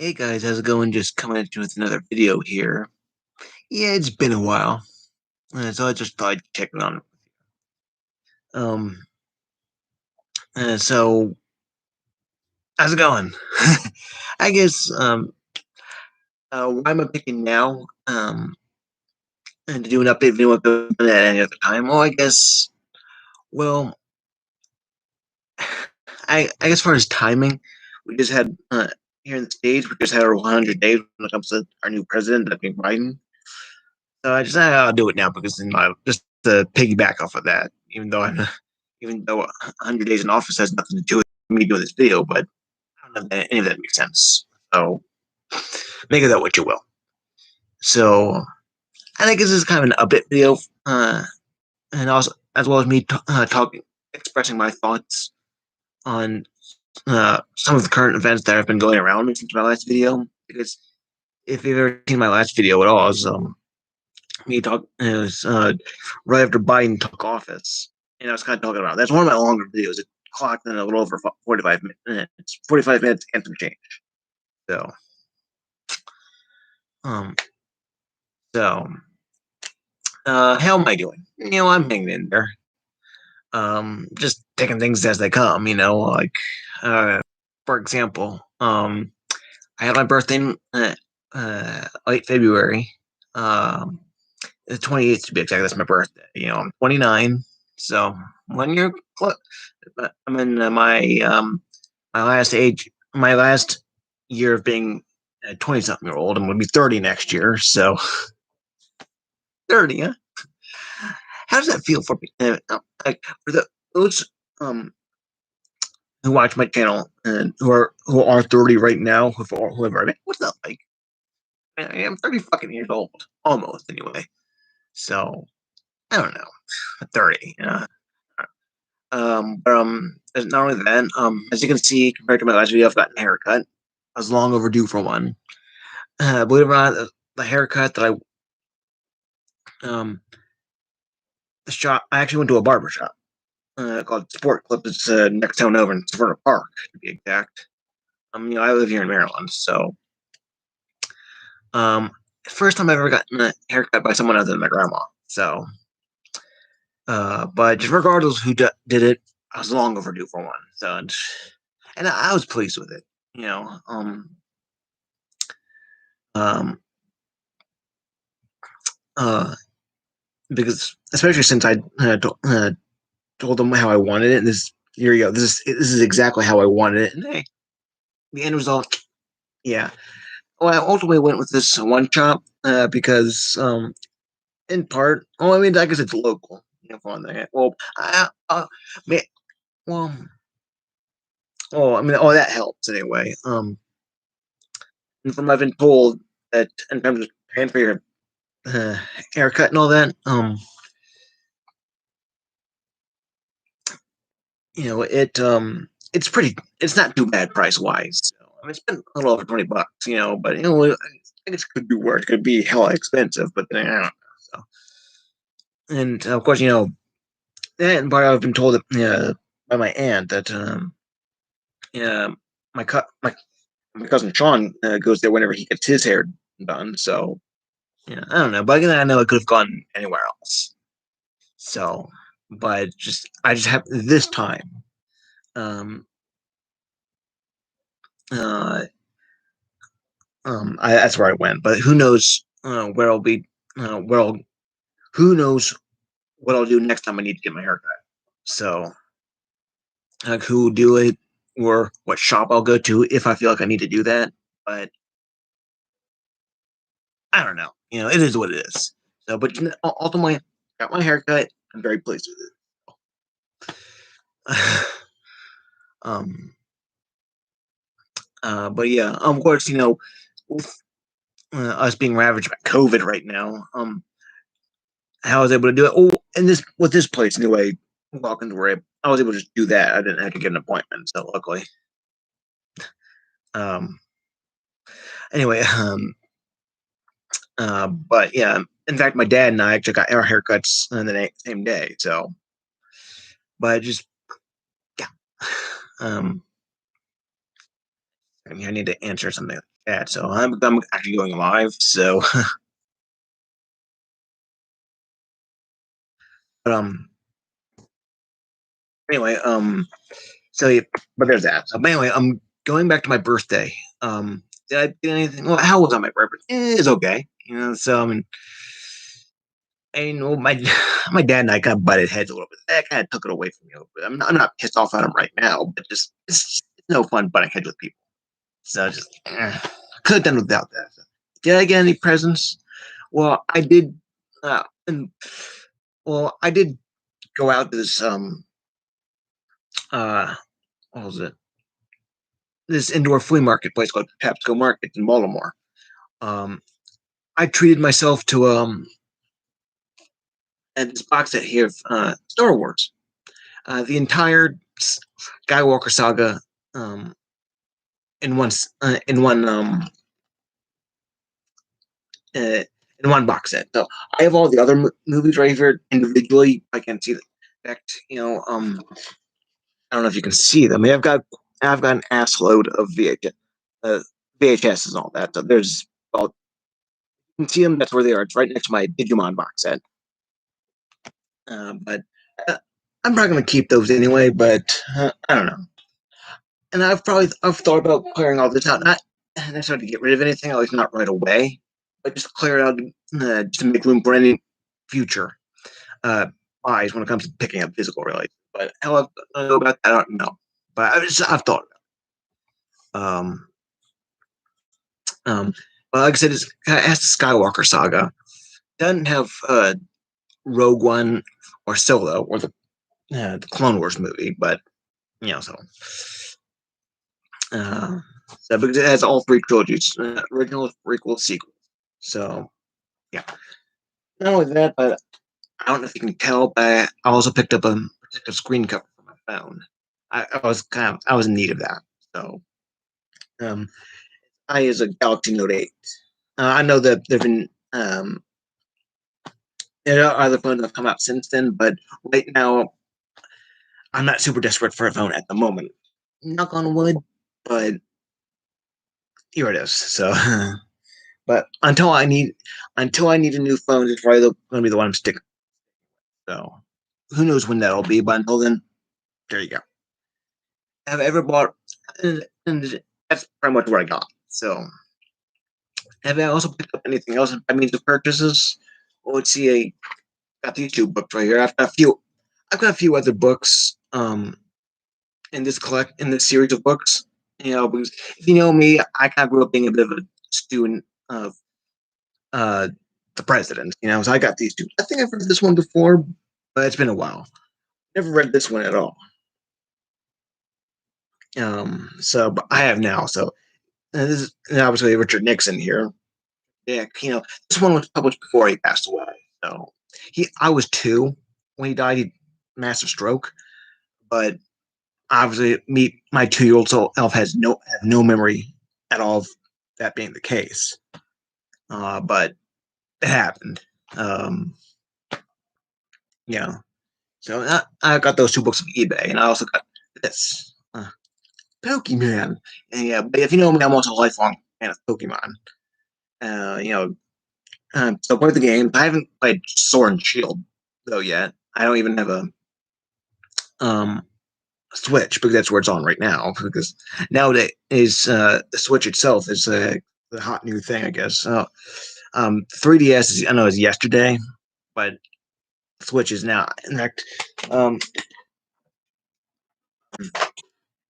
Hey guys, how's it going? Just coming at you with another video here. Yeah, it's been a while, so I just thought I'd check it on. Um, so how's it going? I guess why am I picking now? And to do an update video at any other time. Well, I guess. Well, I guess as far as timing, we just had here in the States, we just had our 100 days when it comes to our new president, that being Biden. So I just I'll do it now because in my just to piggyback off of that, even though 100 days in office has nothing to do with me doing this video, but I don't know if any of that makes sense. So make of that what you will. So I think this is kind of an update video, and also as well as me talking, expressing my thoughts on some of the current events that have been going around since my last video. Because if you've ever seen my last video at all, it was right after Biden took office, and I was kind of talking about that's one of my longer videos. It clocked in a little over 45 minutes, 45 minutes and some change. So, um, so how am I doing? I'm hanging in there. Just taking things as they come. Like for example, I had my birthday in late February. The 28th to be exact. That's my birthday. I'm 29, so 1 year. I'm in my last age, my last year of being a 20 something year old. I'm going to be 30 next year. So 30, huh? How does that feel for me? Like for those um who watch my channel and who are 30 right now, whoever, what's that like? I'm 30 fucking years old, almost anyway. So I don't know, 30. Not only that, as you can see, compared to my last video, I've gotten a haircut. I was long overdue for one. Believe it or not, the haircut that um, the shop, I actually went to a barber shop called Sport Clip. It's next town over in Severna Park, to be exact. I live here in Maryland, so first time I've ever gotten a haircut by someone other than my grandma. So, but just regardless of who did it, I was long overdue for one. So, and I was pleased with it. You know, um, uh, because especially since I told them how I wanted it, and here you go. This is exactly how I wanted it, and hey, the end result, yeah. Well, I ultimately went with this one shop because, in part, well, I mean, I guess it's local. On there. Well, may- well, I mean, that helps anyway. And from I've been told that in terms of paying for your uh, haircut and all that, it's not too bad price wise. So, I mean, it's been a little over $20, but I guess it could be worse. It could be hella expensive, but I don't know. So, and of course, that part I've been told by my aunt that yeah, my my cousin Sean goes there whenever he gets his hair done. So yeah, I don't know, but again, I know it could have gone anywhere else. So, but I just have this time. Um, uh, that's where I went, but who knows where I'll be? Where I'll Who knows what I'll do next time I need to get my haircut? So, like, who will do it, or what shop I'll go to if I feel like I need to do that. But I don't know. It is what it is. So, but ultimately, got my haircut. I'm very pleased with it. um, but yeah, of course, with us being ravaged by COVID right now, how I was able to do it. Oh, and this with this place anyway, walking to where I was able to just do that. I didn't have to get an appointment, so luckily. Um, anyway, but yeah, in fact, my dad and I actually got our haircuts on the same day. So, but just yeah, um, I mean, I need to answer something like that. So I'm actually going live. So, but, anyway, so yeah, but there's that. So, but anyway, I'm going back to my birthday. Did I get anything? Well, how was on my birthday? It's okay. So I mean, my my dad and I kind of butted heads a little bit. That kind of took it away from me a little bit. I'm not pissed off at him right now, but just it's no fun butting heads with people. So just could have done without that. So, did I get any presents? Well, I did. And well, I did go out to this uh what was it? This indoor flea market place called Tapsco Market in Baltimore. Um, I treated myself to at this box set here of Star Wars, the entire Skywalker saga, um, in one uh, in one box set. So I have all the other movies right here individually. I can see the effect. I don't know if you can see them. I mean, I've got an ass load of uh, VHS and all that. So there's well, you can see them. That's where they are. It's right next to my Digimon box set. But uh, I'm probably gonna keep those anyway. But I don't know. And I've thought about clearing all this out, not necessarily to get rid of anything, at least not right away, but just clear it out just to make room for any future uh, buys when it comes to picking up physical relays. But how I go about that, I don't know. But I've thought about it. Um, well, like I said, it has the Skywalker saga. Doesn't have Rogue One or Solo or the Clone Wars movie, but so. Uh, so because it has all three trilogies, original, prequel, sequel. So yeah. Not only that, but I don't know if you can tell, but I also picked up a protective screen cover for my phone. I was in need of that. So um, I use a Galaxy Note 8. I know that there've been there are other phones that have come out since then, but right now I'm not super desperate for a phone at the moment. Knock on wood, but here it is. So, but until I need a new phone, it's probably going to be the one I'm sticking. So, who knows when that'll be? But until then, there you go. Have I ever bought? And that's pretty much what I got. So, have I also picked up anything else by means of purchases? Well, let's see. I got these two books right here. I've got a few. I've got a few other books. In this series of books. Because if you know me, I kind of grew up being a bit of a student of uh, the president. So I got these two. I think I've read this one before, but it's been a while. Never read this one at all. So but I have now. So this is obviously Richard Nixon here. Yeah, this one was published before he passed away. So I was 2 when he died. He massive stroke, but obviously, my 2-year-old self have no memory at all of that being the case. But it happened. Yeah. So I got those 2 books on eBay, and I also got this Pokemon. And yeah, but if you know me, I'm also a lifelong fan of Pokemon. So play the game. I haven't played Sword and Shield though yet. I don't even have a um Switch because that's where it's on right now. Because nowadays, the Switch itself is the hot new thing, I guess. 3DS I know is yesterday, but Switch is now. In fact,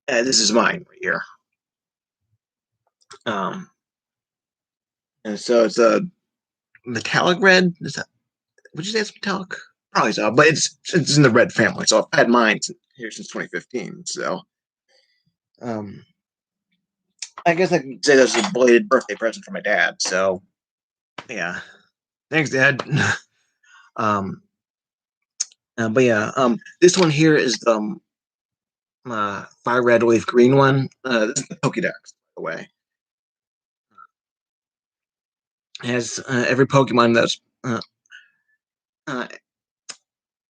this is mine right here. And so it's a metallic red. Would you say it's metallic? Probably so, but it's in the red family. So I've had mine here since 2015. So um, I guess I could say that's a belated birthday present for my dad. So yeah, thanks, Dad. um, but yeah, this one here is the fire red leaf green one. This is the Pokédex, by the way. It has every Pokemon that's uh,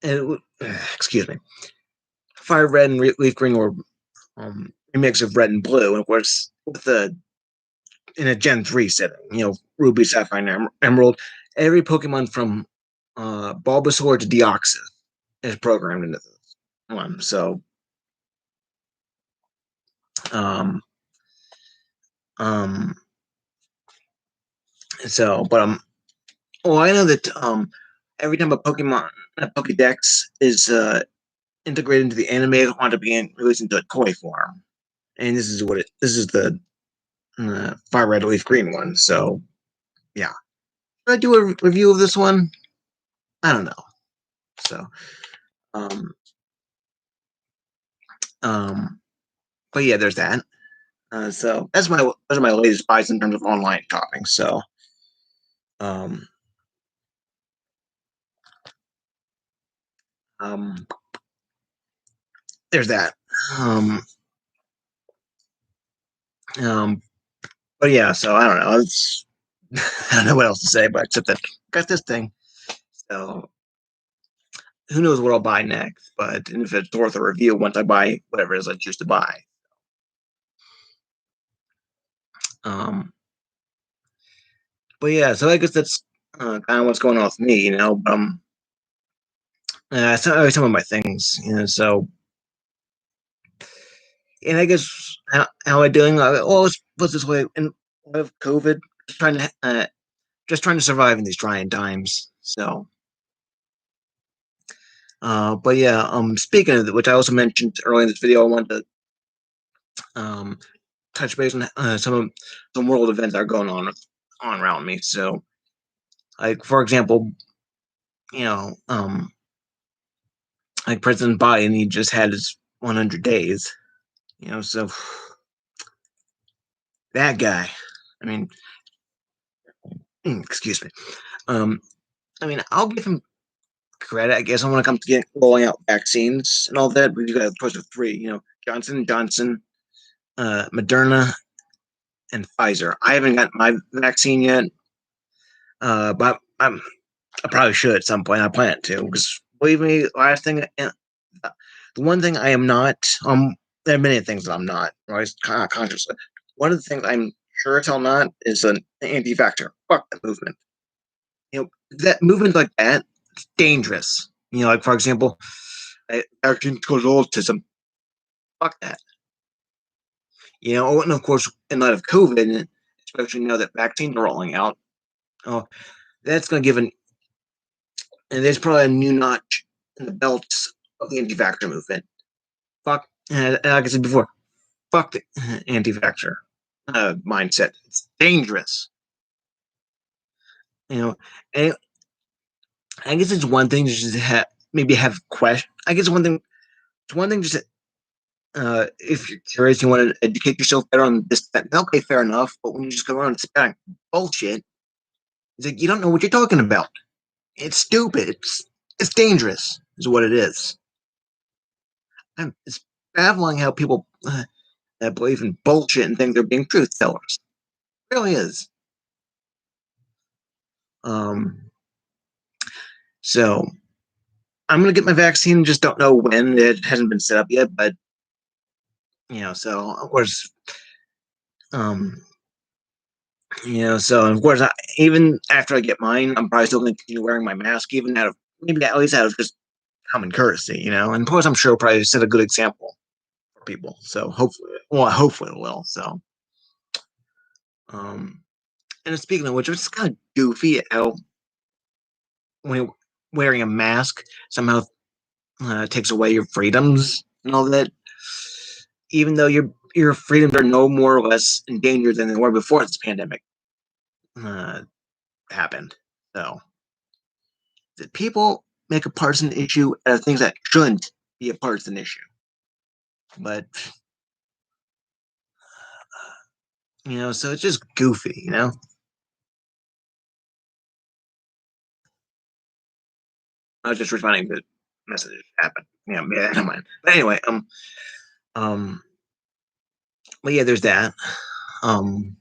it, excuse me. Fire red and leaf green were remix of Red and Blue, and of course with the in a Gen 3 setting, Ruby, Sapphire, and Emerald, every Pokemon from Bulbasaur to Deoxys is programmed into this one. Um, um, well, I know that every time a Pokedex is integrated into the anime, it want to be released into a toy form, and this is the Fire Red Leaf Green one. So yeah, should I do a review of this one? I don't know. So um um, but yeah, there's that. So those are my latest buys in terms of online shopping. So um um there's that. Um um but yeah, so I don't know. It's I don't know what else to say, but except that I got this thing. So who knows what I'll buy next? But if it's worth a review once I buy whatever it is I choose to buy. Um, but yeah, so I guess that's kind of what's going on with me, some of my things, So, and I guess how am I doing? Well, let's put this way: in of COVID, just trying to survive in these trying times. So, but yeah, speaking of which, I also mentioned earlier in this video, I wanted to um touch base on some world events that are going on around me. So, like for example, you know, um, like President Biden, he just had his 100 days. So that guy. I mean, excuse me. Um, I mean, I'll give him credit, I guess, when it comes to rolling out vaccines and all that. We've got a choice of three. Johnson Johnson, Moderna, and Pfizer. I haven't got my vaccine yet, but I probably should at some point. I plan to because believe me, last thing, the one thing I am not, there are many things that I'm not, right? Consciously. One of the things I'm sure as hell not is an anti-vaxxer. Fuck that movement. That movement like that, it's dangerous. Like for example, vaccine causes autism. Fuck that. And of course, in light of COVID, especially now that vaccines are rolling out, oh, that's going to give and there's probably a new notch in the belts of the anti-vaxxer movement. Fuck, like I said before, fuck the anti-vaxxer mindset. It's dangerous. And I guess it's one thing to just maybe have question. I guess it's one thing just if you're curious, you want to educate yourself better on this. Okay, fair enough. But when you just go around spouting bullshit, it's like you don't know what you're talking about. It's stupid. It's dangerous. Is what it is. And it's baffling how people that believe in bullshit and think they're being truth tellers. It really is. Um, so I'm gonna get my vaccine. Just don't know when. It hasn't been set up yet, but so of course, um, so of course, even after I get mine, I'm probably still gonna continue wearing my mask, even out of maybe at least out of just common courtesy, And plus, I'm sure it'll probably set a good example for people. So hopefully it will. So, um, and speaking of which, it's kind of goofy how when wearing a mask somehow takes away your freedoms and all that, even though your freedoms are no more or less in danger than they were before this pandemic uh, happened. So, that people make a partisan issue out of things that shouldn't be a partisan issue. But so it's just goofy. I was just responding to messages happened. Yeah, never mind. But anyway, um, but yeah, there's that. Um,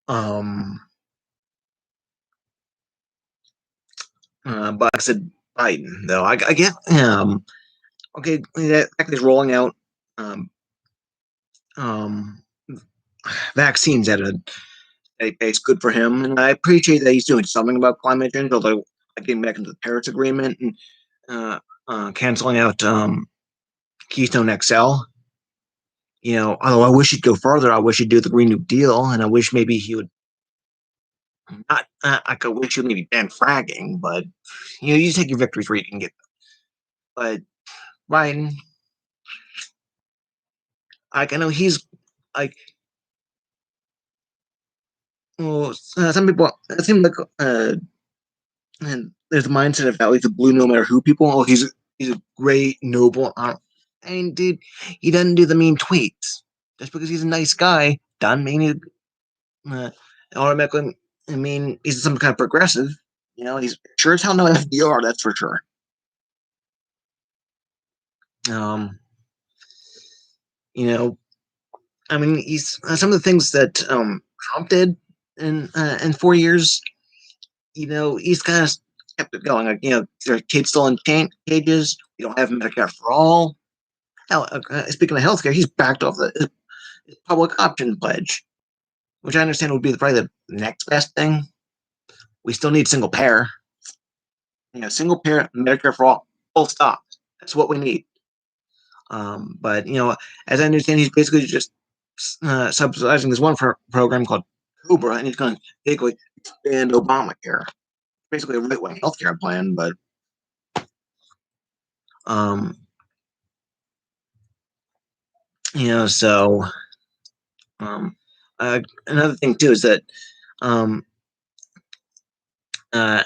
um, but I said Biden though. I get okay. That is rolling out um, um, vaccines at a pace good for him, and I appreciate that he's doing something about climate change. Although getting back into the Paris Agreement and uh, canceling out Keystone XL. Although I wish he'd go further, I wish he'd do the Green New Deal, and I wish maybe he would not. I could wish he'd maybe ban fracking, but you take your victories where you can get them. But Biden, I know he's like, well, some people. It seems like and there's a mindset of like the blue no matter who people. Oh, he's a great noble. I mean, dude, he doesn't do the mean tweets. Just because he's a nice guy doesn't mean he uh, automatically. I mean, he's some kind of progressive. He's sure as hell no FDR. That's for sure. Um, you know, I mean, he's some of the things that Trump did in 4 years. He's kind of kept it going. Like, there are kids still in cages. We don't have Medicare for all. Hell, speaking of healthcare, he's backed off his public option pledge, which I understand would be probably the next best thing. We still need single payer. Single payer Medicare for all. Full stop. That's what we need. But as I understand, he's basically just subsidizing this one program called Cobra, and he's going to basically expand Obamacare. Basically, a right wing healthcare plan, but um, so um, another thing too is that um, uh,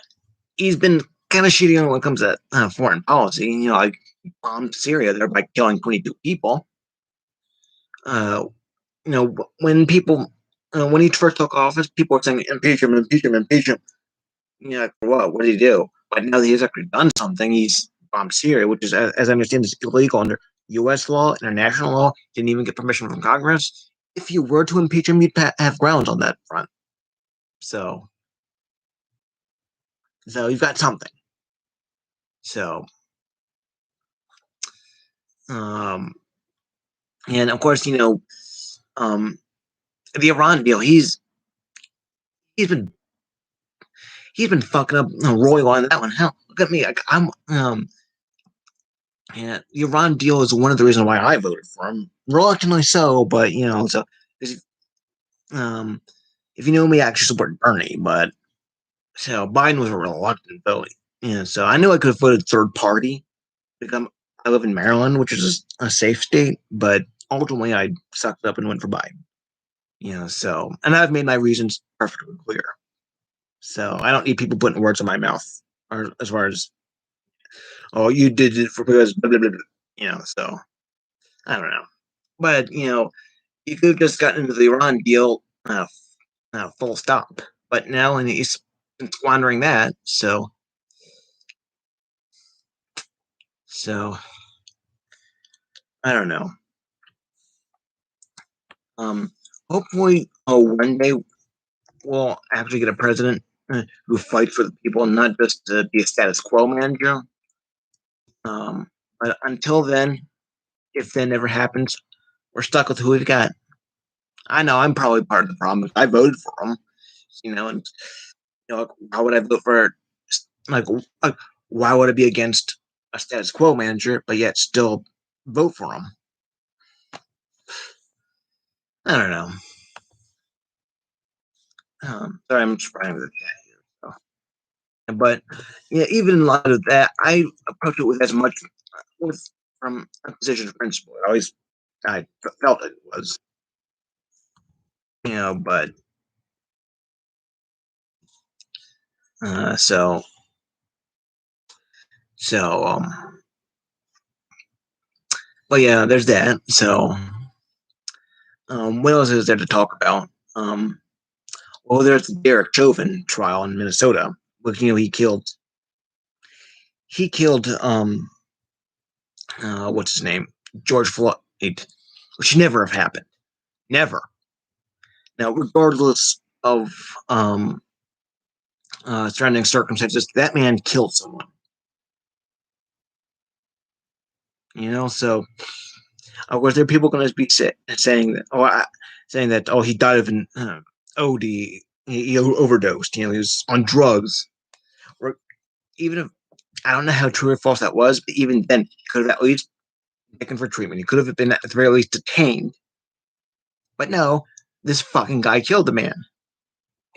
he's been kind of shitty on when it comes to foreign policy. Like bombed Syria there by killing 22 people. Uh, when people when he first took office, people were saying impeach him, impeach him, impeach him. What did he do? But now that he's actually done something, he's bombed Syria, which is, as I understand, is illegal under U.S. law, international law. Didn't even get permission from Congress. If you were to impeach him, you'd have grounds on that front. So, you've got something. So, um, and of course, um, the Iran deal. He's been he's been fucking up royal on that one. Hell, look at me. I'm Yeah, the Iran deal is one of the reasons why I voted for him. Reluctantly so, but so um, if you know me, I actually support Bernie, but so Biden was a reluctant vote. So I knew I could have voted third party because I live in Maryland, which is a safe state, but ultimately I sucked up and went for Biden. And I've made my reasons perfectly clear. So I don't need people putting words in my mouth, or as far as, oh, you did it for because blah, blah, blah, blah. So I don't know. But you could have just gotten into the Iran deal, full stop. But now, and he's squandering that. So I don't know. Um, Hopefully, one day we'll actually get a president who fights for the people, and not just to be a status quo manager. But until then, if that never happens, we're stuck with who we've got. I know I'm probably part of the problem. I voted for him, and why would I vote for like, like why would I be against a status quo manager but yet still vote for him? I don't know. Sorry, I'm just writing with the chat here. But yeah, even in light of that, I approach it with as much with from a position of principle. I felt it was, but uh, so so but yeah, there's that. So what else is there to talk about? Well, there's the Derek Chauvin trial in Minnesota. But he killed what's his name? George Floyd, which should never have happened. Never. Now, regardless of surrounding circumstances, that man killed someone. So Of course, there are people going to be saying that, oh, he died of an OD, he overdosed. He was on drugs. Or even if I don't know how true or false that was, but even then, he could have at least taken for treatment. He could have been at the very least detained. But no, this fucking guy killed the man,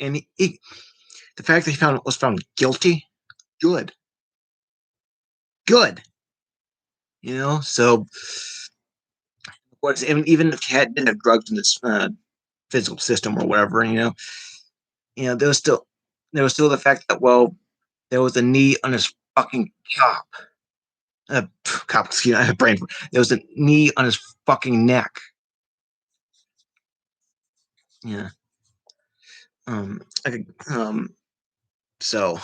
and the fact that he was found guilty, good, good. So of course, even if he didn't have drugs in his physical system or whatever, there was still the fact that there was a knee on his fucking cop. Cop, excuse me, I have brain. There was a knee on his fucking neck. Yeah. I could, so,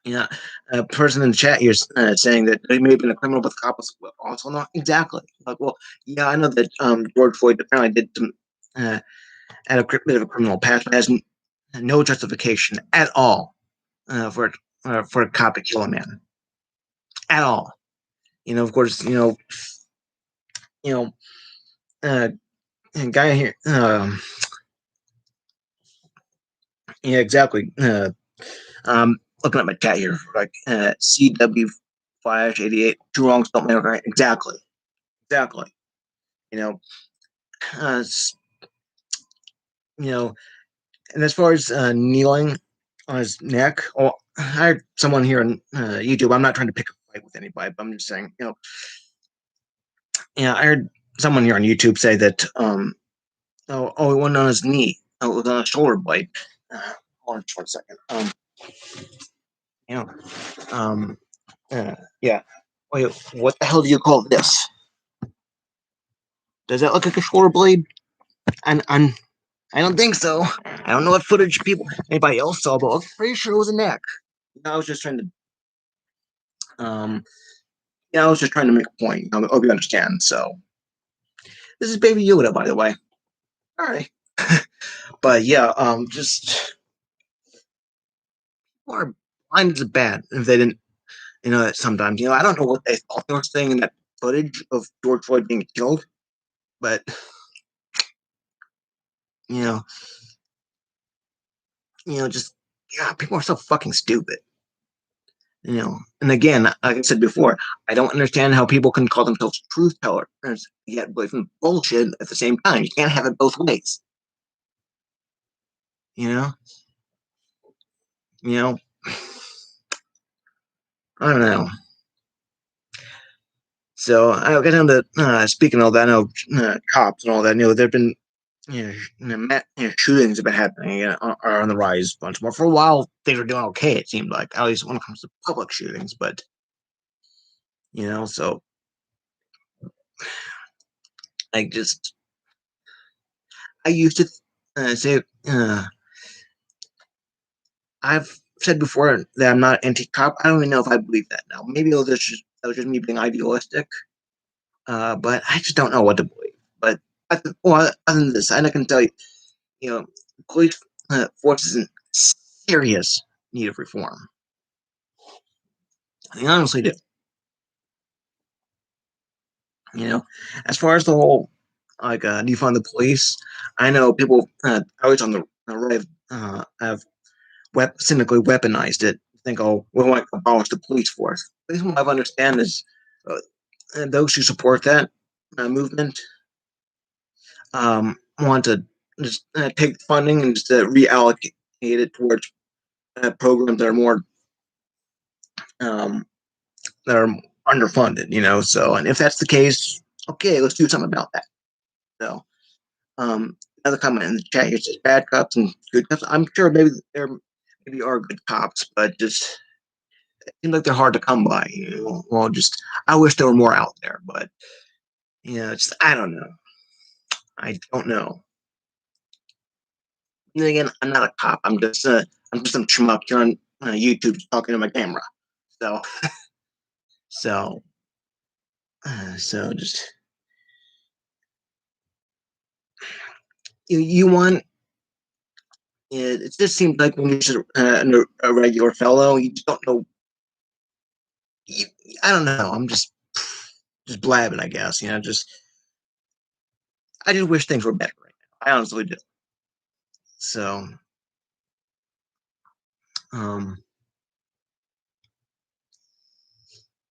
yeah, a person in the chat here saying that he may have been a criminal, but the cop was also not. Exactly. Like, well, yeah, I know that George Floyd apparently did some, had a bit of a criminal past, but has no justification at all for a cop to kill a man. At all. Of course, you know, guy here, yeah, exactly. Looking at my chat here, like CW Flash 88, two wrongs don't make a right. Exactly. You know, uh, you know, and as far as kneeling on his neck, I heard someone here on YouTube. I'm not trying to pick a fight with anybody, but I'm just saying, I heard someone here on YouTube say that, it wasn't on his knee. Oh, it was on a shoulder blade. Hold on just 1 second. You know, yeah. Wait, what the hell do you call this? Does that look like a shoulder blade? I don't think so. I don't know what footage anybody else saw, but I'm pretty sure it was a neck. I was just trying to, um, I was just trying to make a point. I hope you understand. So, this is Baby Yoda, by the way. All right, but yeah, just people are blind as bad if they didn't, sometimes, I don't know what they thought they were saying in that footage of George Floyd being killed, but you know, just yeah, people are so fucking stupid. And again, like I said before, I don't understand how people can call themselves truth tellers yet believe in bullshit at the same time. You can't have it both ways. You know, you know, I don't know. So I get down to speaking of all that. I know cops and all that. There've been shootings have been happening, are on the rise bunch more. For a while, they were doing okay. It seemed like, at least when it comes to public shootings, but so I just I used to say I've said before that I'm not anti-cop. I don't even know if I believe that now. Maybe that was just me being idealistic, but I just don't know what to believe. But other than this, I can tell you, police force is in serious need of reform. I honestly do. As far as the whole defund the police, I know people always on the right have cynically weaponized it. Think, oh, we want to abolish the police force. The reason what I understand is those who support that movement want to just take funding and just reallocate it towards programs that are more um, that are underfunded. So, and if that's the case, okay, let's do something about that. So, another comment in the chat here says bad cops and good cops. I'm sure maybe there maybe are good cops, but just it seems like they're hard to come by. Well, just I wish there were more out there, but just I don't know. I don't know. And then again, I'm not a cop. I'm just some schmuck here on YouTube talking to my camera. So so just you want it just seems like when you're just a regular fellow, you just don't know. You, I don't know. I'm just just blabbing, I guess. Just I just wish things were better right now. I honestly do. So, um,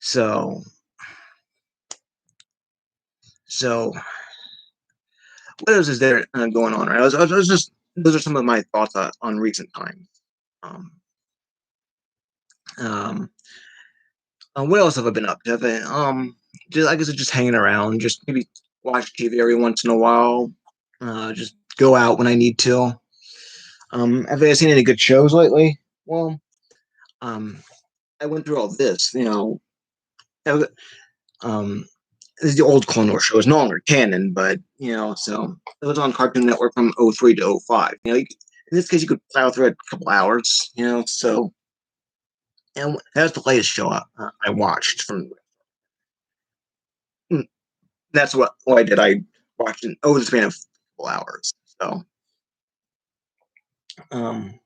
so, so, what else is there going on? Right, I was just those are some of my thoughts on recent times. Um, um, what else have I been up to? Just I guess just hanging around, just maybe watch TV every once in a while. Just go out when I need to. Have you guys seen any good shows lately? Well, um, I went through all this, I um, this is the old Clone Wars show. It's no longer canon, but so it was on Cartoon Network from '03 to '05. In this case, you could plow through it a couple hours. So and that's the latest show I watched from. mm, That's what I did. I watched it over the span of a couple hours. So um,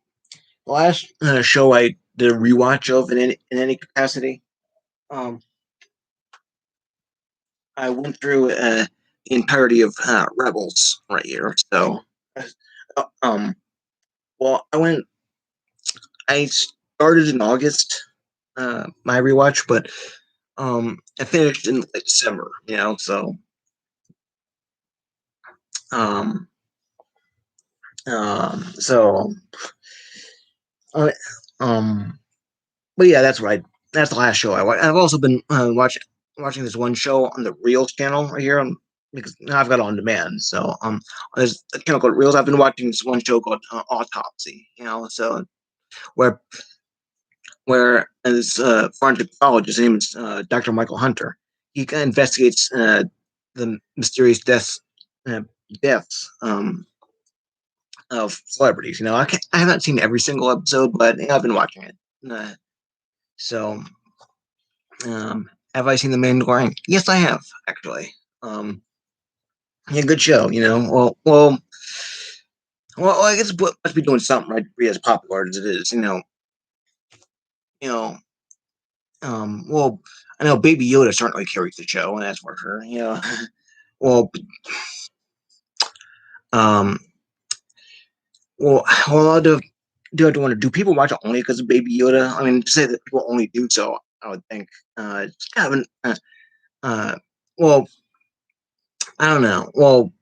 the last show I did a rewatch of in any capacity. Um, I went through the entirety of Rebels right here. So, um, well, I started in August, my rewatch, but I finished in like December. Um, so, uh, um, but yeah, that's the last show I watched. I've also been watching this one show on the Reels channel right here. Because now I've got it on demand. So there's a channel called Reels. I've been watching this one show called Autopsy. So where this forensic pathologist, his name is Dr. Michael Hunter. He kind of investigates the mysterious uh, deaths of celebrities. I haven't seen every single episode, but I've been watching it. So, have I seen The Mandalorian? Yes, I have actually. Yeah, good show. Well, I guess it must be doing something right to be as popular as it is. You know, well, I know Baby Yoda certainly carries the show, and that's for sure. Well, um, well, do people watch it only because of Baby Yoda? I mean, to say that people only do so, I would think it's kind of uh, well, I don't know. Well,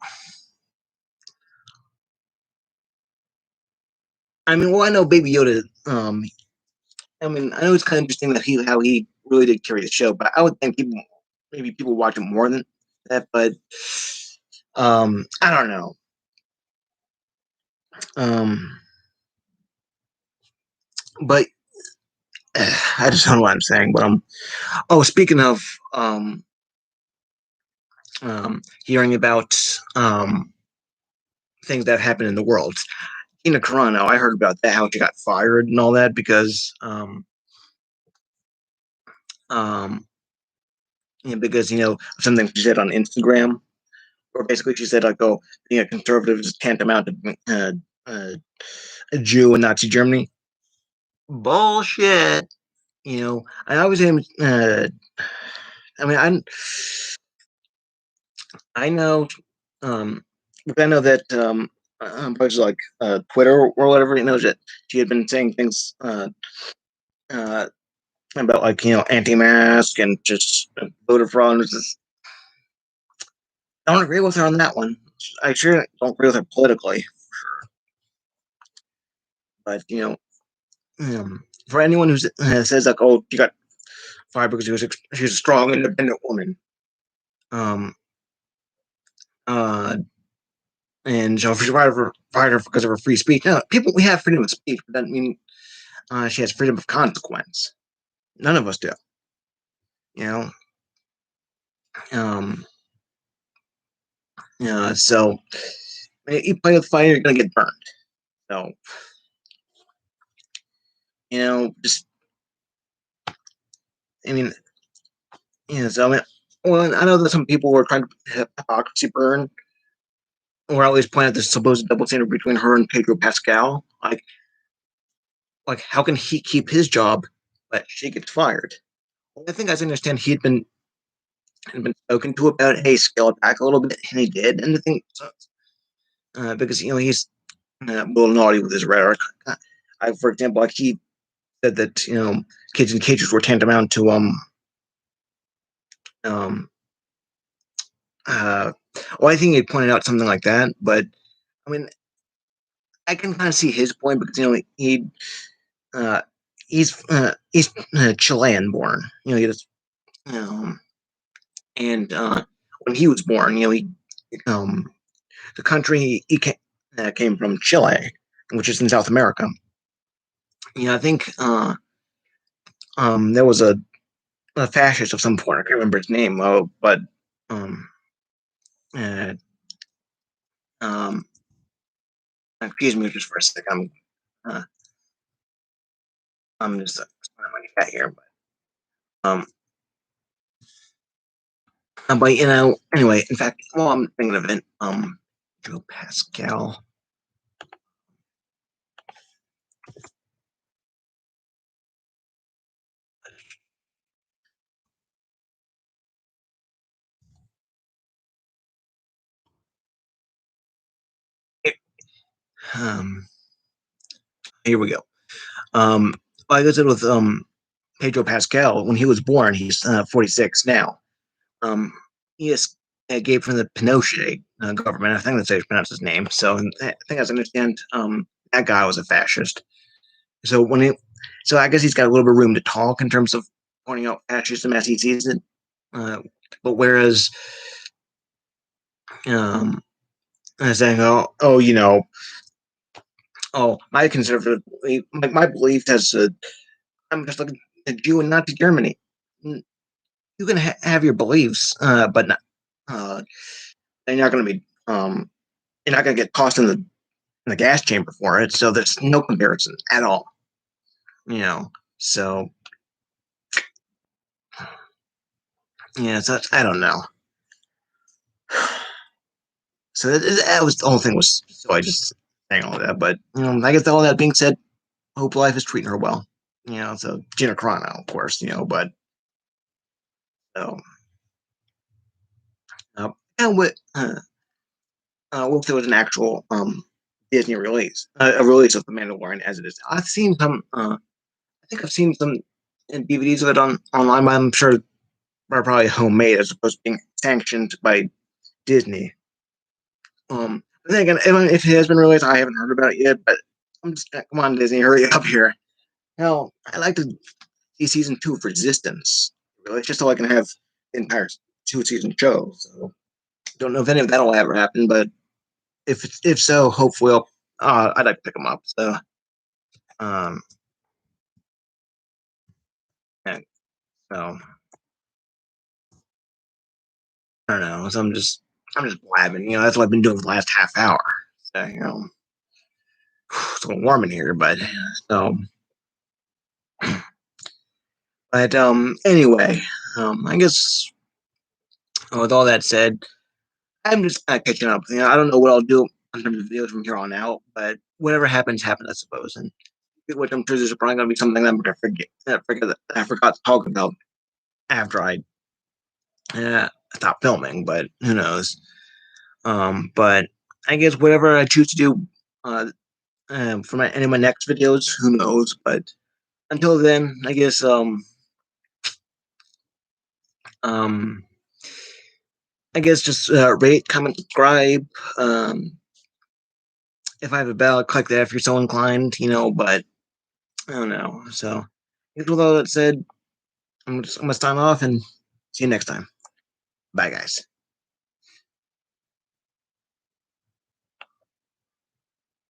I mean, I know Baby Yoda. I mean, I know it's kind of interesting that how he really did carry the show, but I would think maybe people watch it more than that. But I don't know. Um, but I just don't know what I'm saying. But oh, speaking of um, hearing about things that happen in the world, Tina Carano, I heard about that, how she got fired and all that because um, because something she said on Instagram, or basically she said like, "Oh, being a conservative is tantamount to uh, a Jew in Nazi Germany." Bullshit. I always am. I mean, I know, I know that places like Twitter or whatever, that she had been saying things uh, about like anti-mask and just voter fraud. I don't agree with her on that one. I sure don't agree with her politically, but for anyone who says like, "Oh, she got fired because she was a strong, independent woman," um, uh, and so she's fired her because of her free speech. No, we have freedom of speech, but that doesn't mean she has freedom of consequence. None of us do. You know, um, so you play with fire, you're gonna get burned. So just I mean, so I mean, well, I know that some people were trying to hypocrisy burn, or at least point out the supposed double standard between her and Pedro Pascal. Like how can he keep his job, but she gets fired? Well, I think, as I understand, and been spoken to about, hey, scale it back a little bit, and he did. And I think so, because he's a little naughty with his rhetoric. For example, like he said that kids in cages were tantamount to um well, I think he pointed out something like that, but I mean, I can kind of see his point because uh, he's Chilean born, he just um and when he was born, um the country he came from, Chile, which is in South America. I think there was a fascist of some point. I can't remember his name, but um, uh, um, excuse me just for a sec. Uh, I'm just my cat here, um, but anyway. In fact, well, I'm thinking of it. Joe Pascal. Um, Here we go. Like I said with Pedro Pascal, when he was born, he's 46 now. Um, he is gave from the Pinochet government. I think that's how you pronounce his name. So I think, as I understand, that guy was a fascist. So so I guess he's got a little bit of room to talk in terms of pointing out fascism as he sees it. Uh, but whereas, um, saying, oh, my conservative, my belief has, I'm just looking at you and not to Germany. You can have your beliefs, but not, uh, they're not going to be, you're not going to get tossed in the gas chamber for it. So there's no comparison at all. So yeah, so I don't know. So that was the whole thing was. So I just saying all that, but I guess all that being said, hope life is treating her well. So Gina Carano, of course. But so and what if there was an actual Disney release, a release of The Mandalorian as it is? I've seen some. I think I've seen some DVDs of it online, but I'm sure they're probably homemade as opposed to being sanctioned by Disney. But then again, if it has been released, I haven't heard about it yet. But I'm just come on, Disney, hurry up here. Hell, I'd like to see season 2 of Resistance, really, just so I can have the entire 2-season show. So don't know if any of that'll ever happen, but if so, hopefully I'd like to pick them up. So um, yeah, so I don't know. So I'm just blabbing. That's what I've been doing for the last half hour. So it's a little warm in here, but so. But anyway, I guess with all that said, I'm just catching up. I don't know what I'll do in terms of videos from here on out, but whatever happens, happens, I suppose. And which I'm sure there's probably going to be something that I'm going to I forgot to talk about after I stop filming. But who knows? But I guess whatever I choose to do for any of my next videos, who knows? But until then, I guess um, just rate, comment, subscribe. If I have a bell, click that if you're so inclined, but I don't know. So, with all that said, I'm gonna sign off and see you next time. Bye, guys.